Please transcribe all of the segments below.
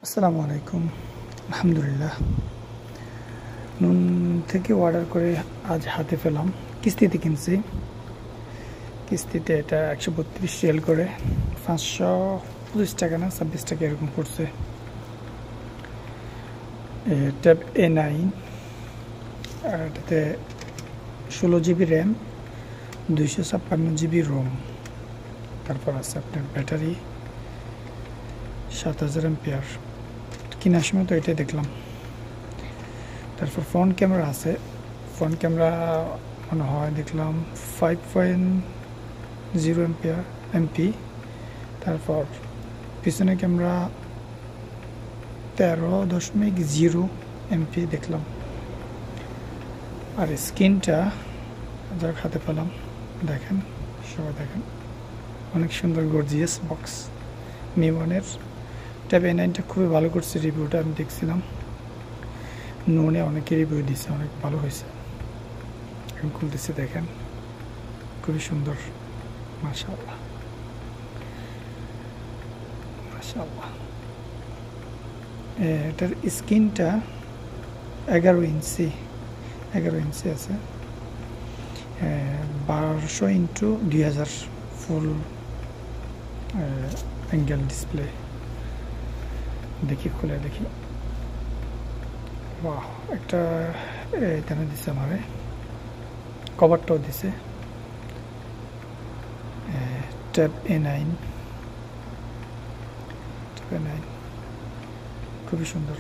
আসসালামু আলাইকুম। আলহামদুলিল্লাহ, নুন থেকে অর্ডার করে আজ হাতে পেলাম। কিস্তিতে কিনছি, কিস্তিতে এটা 132 রিয়াল করে 525 টাকা না 26 টাকা এরকম পড়ছে। ট্যাব A9, আর এটাতে 16 জিবি র্যাম, 256 জিবি রোম, তারপর আছে আপনার ব্যাটারি 7000 এমপিআর। কেনার সময় তো এটাই দেখলাম। তারপর ফ্রন্ট ক্যামেরা আছে, ফ্রন্ট ক্যামেরা মনে হয় দেখলাম 5.0 এমপি। তারপর পিছনে ক্যামেরা 13.0 এমপি দেখলাম। আর স্ক্রিনটা যার হাতে পেলাম, দেখেন, সবাই দেখেন, অনেক সুন্দর গর্জিয়াস বক্স। মিমনের ট্যাব A9টা খুবই ভালো করছে, রিভিউটা আমি দেখছিলাম। নুনে অনেকে রিভিউ দিচ্ছে, অনেক ভালো হয়েছে। এখন খুলতেছে, দেখেন, খুবই সুন্দর। মাশাআল্লাহ মাশাআল্লাহ। এটার স্ক্রিনটা 11 ইঞ্চি আছে, 1200x2000 ফুল অ্যাঙ্গেল ডিসপ্লে। দেখি, খুলে দেখি। বাহ, একটা এখানে দিছে, আমারে কভারটাও দিছে। ট্যাব A9 খুবই সুন্দর,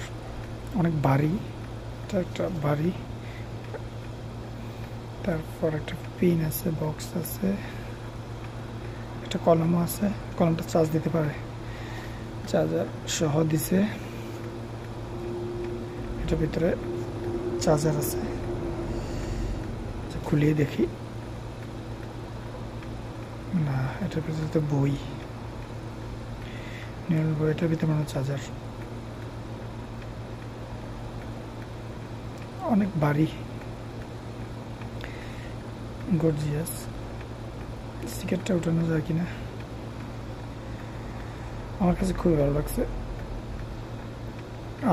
অনেক ভারী। এটা একটা ভারী। তারপর একটা পিন আছে, বক্স আছে, একটা কলমও আছে। কলমটা চার্জ দিতে পারে, চার্জার সহ দিছে। এটার ভিতরে চার্জার আছে, খুলিয়ে দেখি। না, এটার ভিতরে তো বই, এটার ভিতরে মনে হয় চার্জার। অনেক ভারী, গর্জিয়াস। স্টিকারটা উঠানো যায় কিনা, আমার কাছে খুবই ভালো লাগছে।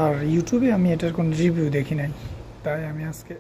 আর ইউটিউবে আমি এটার কোনো রিভিউ দেখি নাই, তাই আমি আজকে